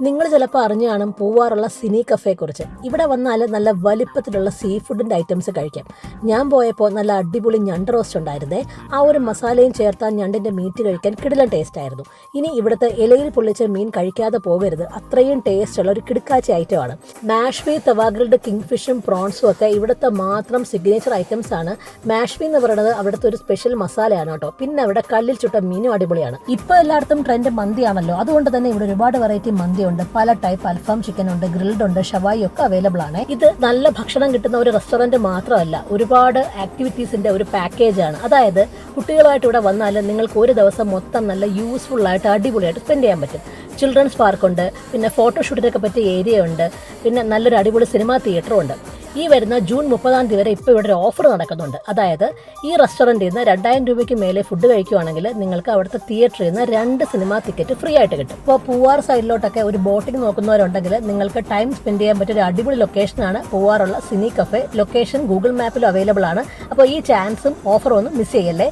നിങ്ങൾ ചിലപ്പോൾ അറിഞ്ഞു കാണും പൂവാറുള്ള സിനി കഫേയെക്കുറിച്ച്. ഇവിടെ വന്നാൽ നല്ല വലിപ്പത്തിലുള്ള സീ ഫുഡിൻ്റെ ഐറ്റംസ് കഴിക്കാം. ഞാൻ പോയപ്പോൾ നല്ല അടിപൊളി ഞണ്ട് റോസ്റ്റ് ഉണ്ടായിരുന്നേ. ആ ഒരു മസാലയും ചേർത്ത് ഞണ്ടിൻ്റെ മീറ്റ് കഴിക്കാൻ കിടിലൻ ടേസ്റ്റ് ആയിരുന്നു. ഇനി ഇവിടുത്തെ ഇലയിൽ പൊള്ളിച്ച മീൻ കഴിക്കാതെ പോകരുത്, അത്രയും ടേസ്റ്റുള്ള ഒരു കിടുക്കാച്ചി ഐറ്റമാണ്. മാഷ്വി, തവാഗ്രിൽഡ്, കിങ് ഫിഷും പ്രോൺസും ഒക്കെ ഇവിടുത്തെ മാത്രം സിഗ്നേച്ചർ ഐറ്റംസ് ആണ്. മാഷ്വി എന്ന് പറയുന്നത് അവിടുത്തെ ഒരു സ്പെഷ്യൽ മസാലയാണ് കേട്ടോ. പിന്നെ അവിടെ കല്ലിൽ ചുട്ട മീനും അടിപൊളിയാണ്. ഇപ്പോൾ എല്ലായിടത്തും ട്രെൻഡ് മന്തിയാണല്ലോ, അതുകൊണ്ട് തന്നെ ഇവിടെ ഒരുപാട് വെറൈറ്റി മന്തി ഉണ്ട്. പല ടൈപ്പ് അൽഫാം ചിക്കൻ ഉണ്ട്, ഗ്രിൽഡ് ഉണ്ട്, ഷവായി ഒക്കെ അവൈലബിൾ ആണ്. ഇത് നല്ല ഭക്ഷണം കിട്ടുന്ന ഒരു റെസ്റ്റോറന്റ് മാത്രമല്ല, ഒരുപാട് ആക്ടിവിറ്റീസിന്റെ ഒരു പാക്കേജ് ആണ്. അതായത് കുട്ടികളുമായിട്ട് ഇവിടെ വന്നാൽ നിങ്ങൾക്ക് ഒരു ദിവസം മൊത്തം നല്ല യൂസ്ഫുൾ ആയിട്ട് അടിപൊളിയായിട്ട് സ്പെൻഡ് ചെയ്യാൻ പറ്റും. ചിൽഡ്രൻസ് പാർക്കുണ്ട്, പിന്നെ ഫോട്ടോഷൂട്ടിനൊക്കെ പറ്റിയ ഏരിയ ഉണ്ട്, പിന്നെ നല്ലൊരു അടിപൊളി സിനിമാ തിയേറ്ററും ഉണ്ട്. ഈ വരുന്ന ജൂൺ 30 വരെ ഇപ്പോൾ ഇവിടെ ഒരു ഓഫർ നടക്കുന്നുണ്ട്. അതായത് ഈ റെസ്റ്റോറൻറ്റിൽ നിന്ന് 2000 രൂപയ്ക്ക് മേലെ ഫുഡ് കഴിക്കുവാണെങ്കിൽ നിങ്ങൾക്ക് അവിടുത്തെ തിയേറ്ററിൽ നിന്ന് 2 സിനിമാ ടിക്കറ്റ് ഫ്രീ ആയിട്ട് കിട്ടും. ഇപ്പോൾ പൂവാർ സൈഡിലോട്ടൊക്കെ ഒരു ബോട്ടിംഗ് നോക്കുന്നവരുണ്ടെങ്കിൽ നിങ്ങൾക്ക് ടൈം സ്പെൻഡ് ചെയ്യാൻ പറ്റിയ ഒരു അടിപൊളി ലൊക്കേഷനാണ് പൂവാറുള്ള സിനി കഫേ. ലൊക്കേഷൻ ഗൂഗിൾ മാപ്പിലും അവൈലബിൾ ആണ്. അപ്പോൾ ഈ ചാൻസും ഓഫറും ഒന്നും മിസ് ചെയ്യല്ലേ.